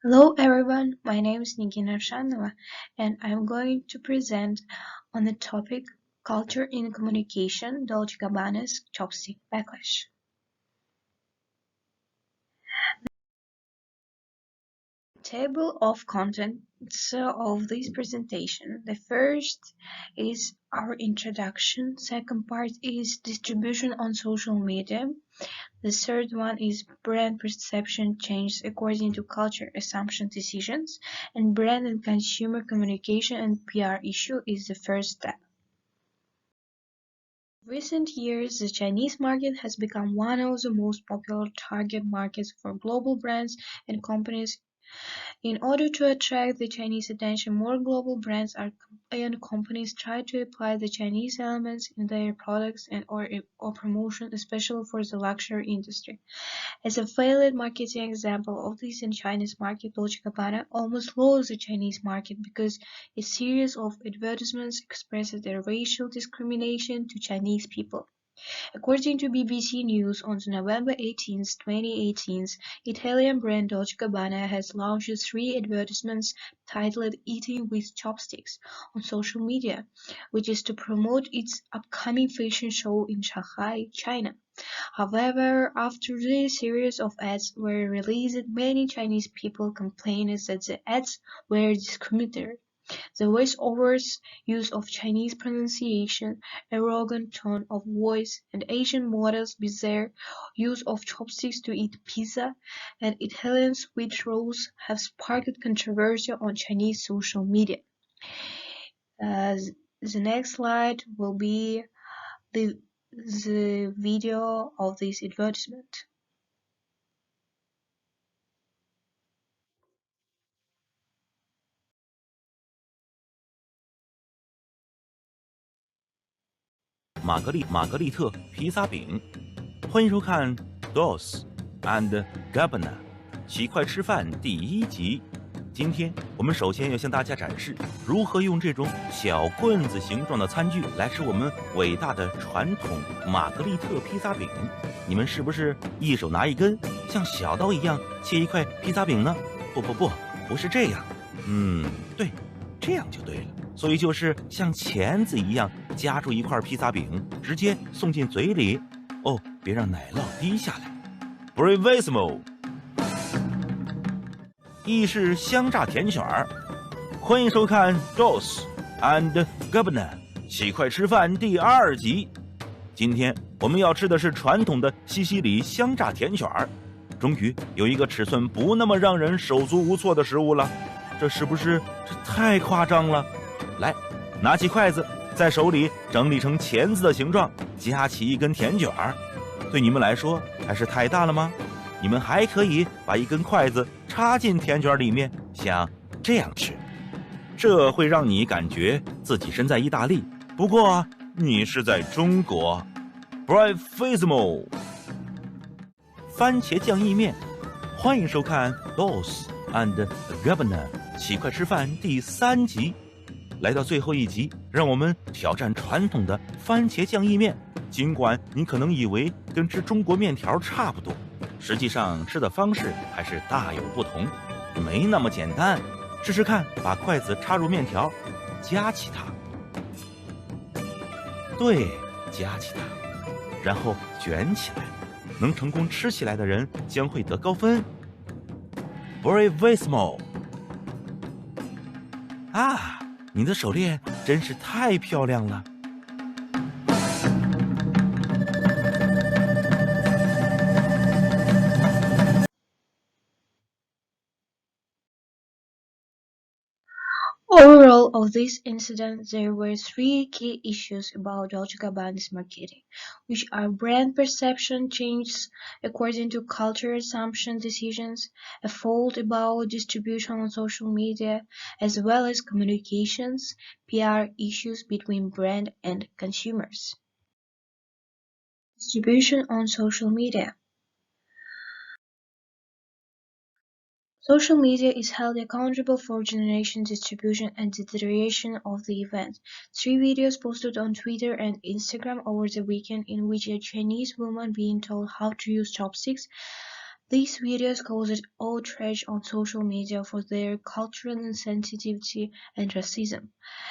Hello everyone, my name is Nigina Ravshanova and I'm going to present on the topic Culture in Communication, Dolce Gabbana's Chopstick Backlash. Table of contents of this presentation. The first is our introduction, second part is distribution on social media. The third one is brand perception changes according to culture, assumption, decisions, and brand and consumer communication and PR issue is the first step. In recent years, the Chinese market has become one of the most popular target markets for global brands and companies. In order to attract the Chinese attention, more global brands and companies try to apply the Chinese elements in their products or promotion, especially for the luxury industry. As a failed marketing example of this in Chinese market, Dolce Gabbana almost lost the Chinese market because a series of advertisements expressed their racial discrimination to Chinese people. According to BBC News, on November 18, 2018, Italian brand Dolce Gabbana has launched 3 advertisements titled "Eating with Chopsticks" on social media, which is to promote its upcoming fashion show in Shanghai, China. However, after the series of ads were released, many Chinese people complained that the ads were discriminatory. The voice-overs use of Chinese pronunciation, arrogant tone of voice, and Asian models' bizarre use of chopsticks to eat pizza, and Italian sweet rolls have sparked controversy on Chinese social media. The next slide will be the video of this advertisement.玛格丽特披萨饼，欢迎收看 Dolce Gabbana 起快吃饭第1集。今天我们首先要向大家展示如何用这种小棍子形状的餐具来吃我们伟大的传统玛格丽特披萨饼。你们是不是一手拿一根，像小刀一样切一块披萨饼呢？不是这样。对，这样就对了。所以就是像钳子一样夹住一块披萨饼，直接送进嘴里。哦，别让奶酪滴下来。Bravissimo！ 意式香炸甜卷儿，欢迎收看 Dolce Gabbana 起快吃饭第2集。今天我们要吃的是传统的西西里香炸甜卷儿。终于有一个尺寸不那么让人手足无措的食物了，这是不是太夸张了？来，拿起筷子，在手里整理成钳子的形状，夹起一根甜卷儿。对你们来说还是太大了吗？你们还可以把一根筷子插进甜卷里面，像这样吃。这会让你感觉自己身在意大利，不过你是在中国。Bravissimo！ 番茄酱意面，欢迎收看 Dolce Gabbana 起快吃饭第3集。来到最后一集，让我们挑战传统的番茄酱意面。尽管你可能以为跟吃中国面条差不多，实际上吃的方式还是大有不同，没那么简单。试试看，把筷子插入面条，夹起它，对，夹起它，然后卷起来。能成功吃起来的人将会得高分。Bravissimo！ 啊，你的手链真是太漂亮了。Overall of this incident, there were 3 key issues about Dolce Gabbana's marketing, which are brand perception changes according to culture assumption decisions, a fault about distribution on social media, as well as communications, PR issues between brand and consumers. Distribution on social media. Social media is held accountable for generation, distribution, and deterioration of the event. 3 videos posted on Twitter and Instagram over the weekend in which a Chinese woman being told how to use chopsticks These videos caused outrage on social media for their cultural insensitivity and racism,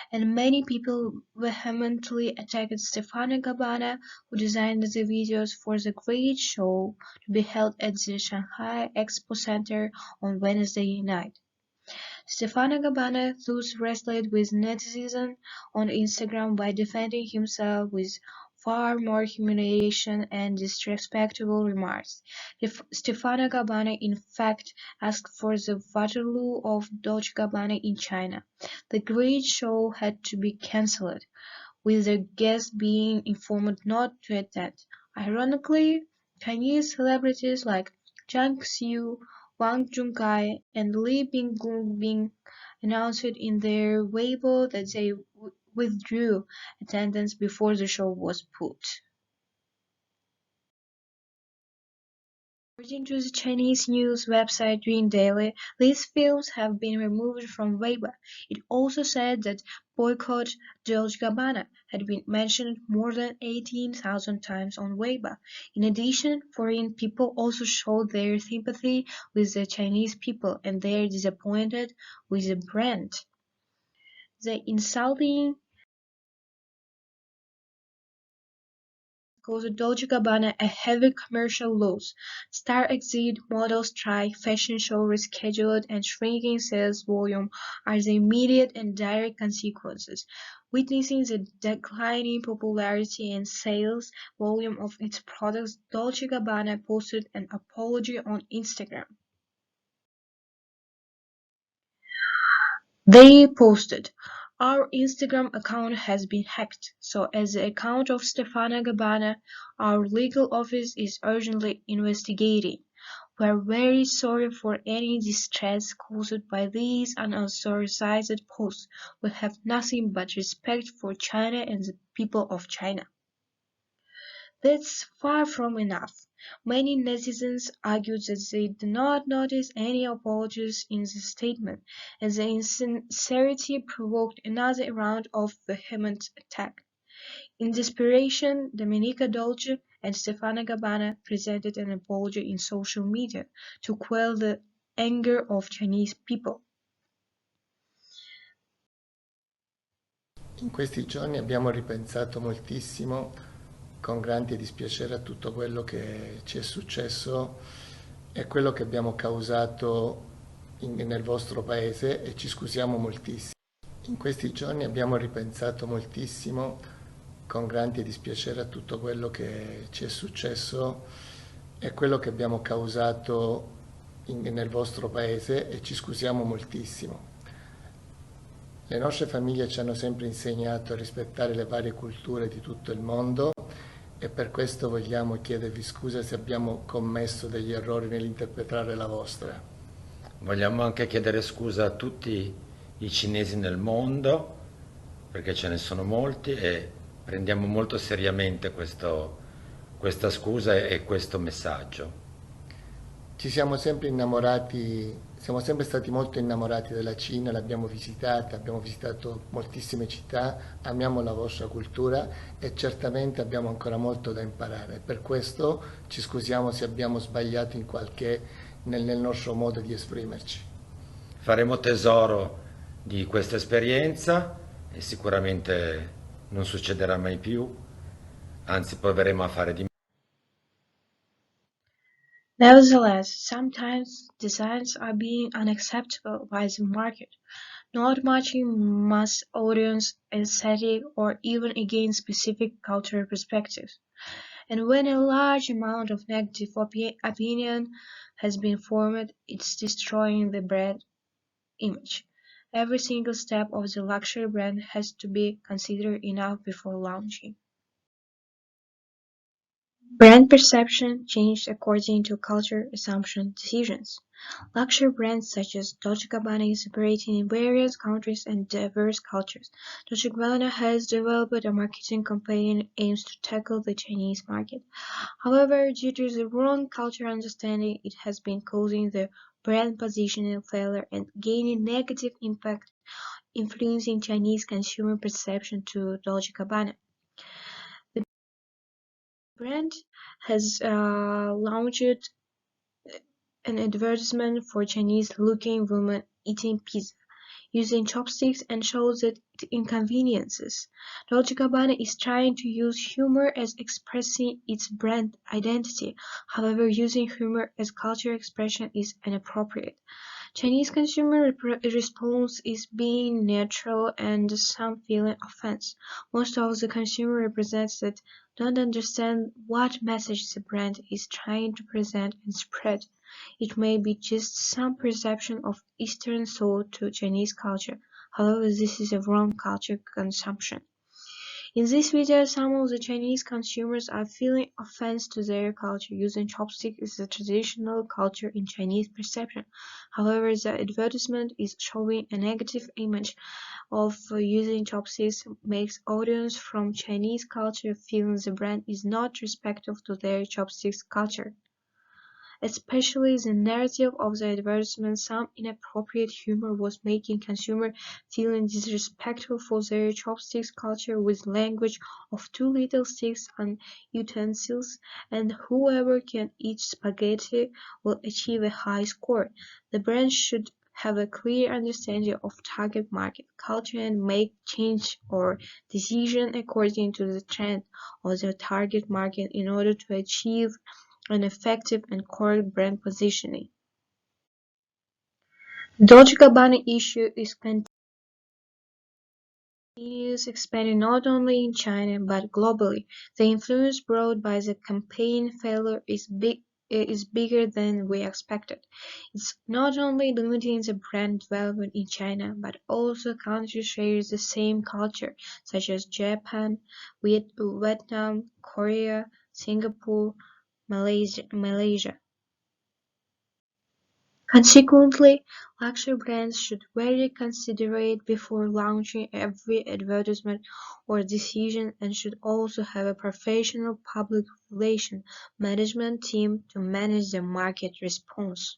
and many people vehemently attacked Stefano Gabbana, who designed the videos for the Great Show to be held at the Shanghai Expo Center on Wednesday night. Stefano Gabbana thus wrestled with netizens on Instagram by defending himself with far more humiliation and disrespectful remarks. Stefano Gabbana in fact asked for the Waterloo of Dolce Gabbana in China. The great show had to be cancelled, with the guests being informed not to attend. Ironically, Chinese celebrities like Zhang Xiu, Wang Junkai, and Li Bingbing announced in their Weibo that they withdrew attendance before the show was put. According to the Chinese news website Green Daily, these films have been removed from Weibo. It also said that boycott Dolce Gabbana had been mentioned more than 18,000 times on Weibo. In addition, foreign people also showed their sympathy with the Chinese people and their disappointed with the brand. The insulting caused Dolce Gabbana a heavy commercial loss. Star exit, model strike, fashion show rescheduled, and shrinking sales volume are the immediate and direct consequences. Witnessing the declining popularity and sales volume of its products, Dolce Gabbana posted an apology on Instagram. They posted, "Our Instagram account has been hacked, so as the account of Stefano Gabbana, our legal office is urgently investigating. We're very sorry for any distress caused by these unauthorized posts. We have nothing but respect for China and the people of China." That's far from enough. Many netizens argued that they did not notice any apologies in the statement, and the insincerity provoked another round of vehement attack. In desperation, Domenica Dolce and Stefano Gabbana presented an apology in social media to quell the anger of Chinese people. In questi giorni abbiamo ripensato moltissimo, con grande dispiacere, a tutto quello che ci è successo e quello che abbiamo causato nel vostro paese e ci scusiamo moltissimo. In questi giorni abbiamo ripensato moltissimo, con grande dispiacere, a tutto quello che ci è successo e quello che abbiamo causato nel vostro paese e ci scusiamo moltissimo. Le nostre famiglie ci hanno sempre insegnato a rispettare le varie culture di tutto il mondo e per questo vogliamo chiedervi scusa se abbiamo commesso degli errori nell'interpretare la vostra. Vogliamo anche chiedere scusa a tutti i cinesi nel mondo, perché ce ne sono molti e prendiamo molto seriamente questa scusa e questo messaggio. Ci siamo sempre stati molto innamorati della Cina, l'abbiamo visitata, abbiamo visitato moltissime città, amiamo la vostra cultura e certamente abbiamo ancora molto da imparare. Per questo ci scusiamo se abbiamo sbagliato nel nostro modo di esprimerci. Faremo tesoro di questa esperienza e sicuramente non succederà mai più, anzi proveremo a fare di meglio. Nevertheless, sometimes designs are being unacceptable by the market, not matching mass audience aesthetic or even against specific cultural perspectives. And when a large amount of negative opinion has been formed, it's destroying the brand image. Every single step of the luxury brand has to be considered enough before launching. Brand perception changed according to culture, assumption, decisions. Luxury brands such as Dolce Gabbana is operating in various countries and diverse cultures. Dolce Gabbana has developed a marketing campaign that aims to tackle the Chinese market. However, due to the wrong cultural understanding, it has been causing the brand positioning failure and gaining negative impact, influencing Chinese consumer perception to Dolce Gabbana. The brand has launched an advertisement for Chinese-looking woman eating pizza using chopsticks and shows it inconveniences. Dolce Gabbana is trying to use humor as expressing its brand identity. However, using humor as culture expression is inappropriate. Chinese consumer response is being neutral and some feeling offense. Most of the consumer represents that don't understand what message the brand is trying to present and spread. It may be just some perception of Eastern soul to Chinese culture. However, this is a wrong culture consumption. In this video, some of the Chinese consumers are feeling offense to their culture, using chopstick as a traditional culture in Chinese perception. However, the advertisement is showing a negative image of using chopsticks makes audience from Chinese culture feeling the brand is not respectful to their chopsticks culture. Especially the narrative of the advertisement, some inappropriate humor was making consumers feeling disrespectful for their chopsticks culture with language of too little sticks and utensils, and whoever can eat spaghetti will achieve a high score. The brand should have a clear understanding of target market culture and make change or decision according to the trend of the target market in order to achieve an effective and correct brand positioning. The Dolce Gabbana issue is continues expanding not only in China but globally. The influence brought by the campaign failure is bigger than we expected. It's not only limiting the brand development in China, but also countries share the same culture, such as Japan, Vietnam, Korea, Singapore, Malaysia. Consequently, luxury brands should very considerate before launching every advertisement or decision and should also have a professional public relations management team to manage the market response.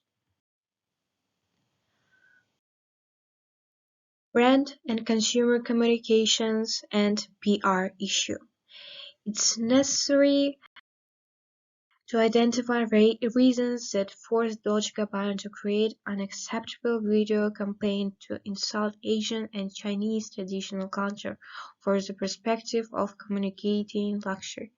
Brand and consumer communications and PR issue. It's necessary to identify reasons that forced Dolce Gabbana to create an unacceptable video campaign to insult Asian and Chinese traditional culture for the perspective of communicating luxury.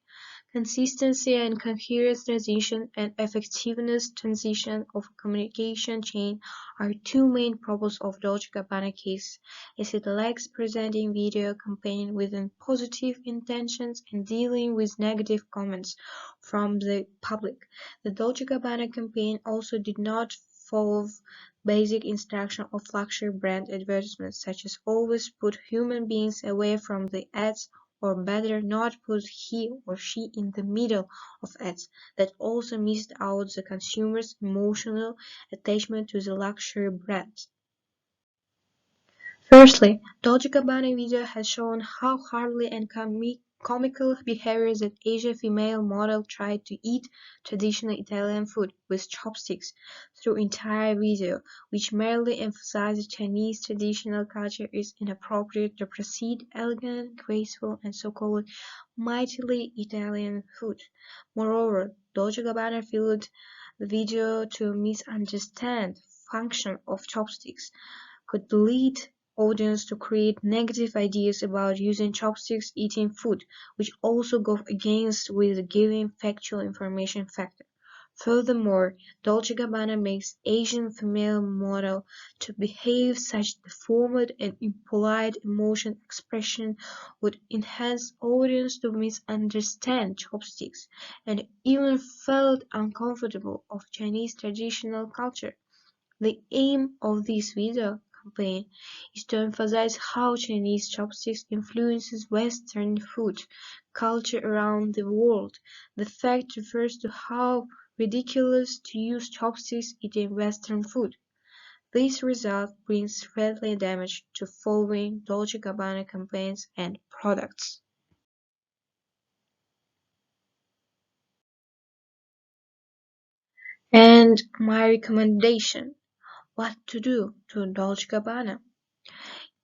Consistency and coherent transition and effectiveness transition of communication chain are two main purposes of Dolce Gabbana case, as it lacks presenting video campaign within positive intentions and dealing with negative comments from the public. The Dolce Gabbana campaign also did not follow basic instruction of luxury brand advertisements, such as always put human beings away from the ads or better not put he or she in the middle of ads, that also missed out the consumer's emotional attachment to the luxury brands. Firstly, Dolce Gabbana video has shown how hardly and comical behavior that Asian female model tried to eat traditional Italian food with chopsticks through entire video, which merely emphasizes Chinese traditional culture is inappropriate to proceed elegant, graceful, and so-called mightily Italian food. Moreover, Dolce Gabbana filled the video to misunderstand function of chopsticks could lead audience to create negative ideas about using chopsticks eating food, which also go against with giving factual information factor. Furthermore, Dolce Gabbana makes Asian female model to behave such deformed and impolite emotion expression would enhance audience to misunderstand chopsticks and even felt uncomfortable of Chinese traditional culture. The aim of this video campaign is to emphasize how Chinese chopsticks influences Western food culture around the world. The fact refers to how ridiculous to use chopsticks eating Western food. This result brings greatly damage to following Dolce Gabbana campaigns and products. And my recommendation: what to do to Dolce Gabbana.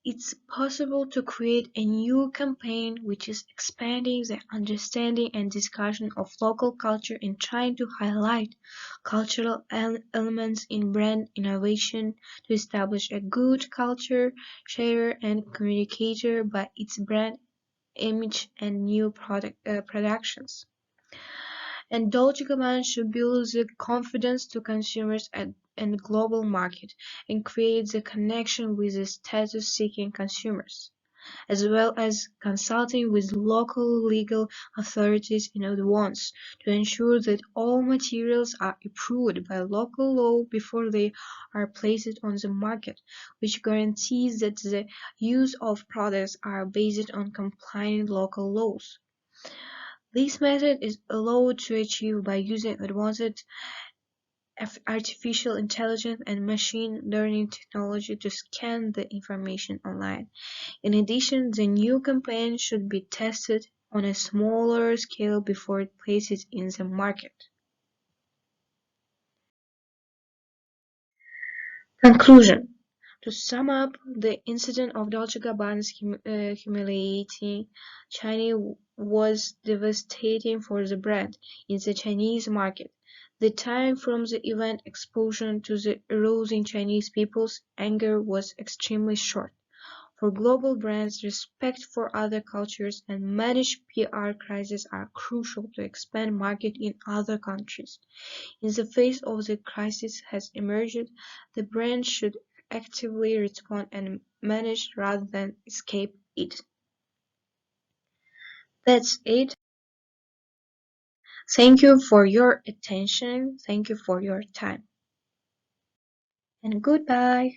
it's possible to create a new campaign which is expanding the understanding and discussion of local culture and trying to highlight cultural elements in brand innovation to establish a good culture sharer and communicator by its brand image and new productions. And Dolce Gabbana should build the confidence to consumers and the global market and create the connection with the status-seeking consumers, as well as consulting with local legal authorities in advance to ensure that all materials are approved by local law before they are placed on the market, which guarantees that the use of products are based on complying local laws. This method is allowed to achieve by using advanced artificial intelligence and machine learning technology to scan the information online. In addition, the new campaign should be tested on a smaller scale before it places in the market. Conclusion. To sum up, the incident of Dolce Gabbana's humiliating China was devastating for the brand in the Chinese market. The time from the event explosion to the arousing Chinese people's anger was extremely short. For global brands, respect for other cultures and managed PR crises are crucial to expand market in other countries. In the face of the crisis has emerged, the brand should actively respond and manage rather than escape it. That's it. Thank you for your attention. Thank you for your time. And goodbye.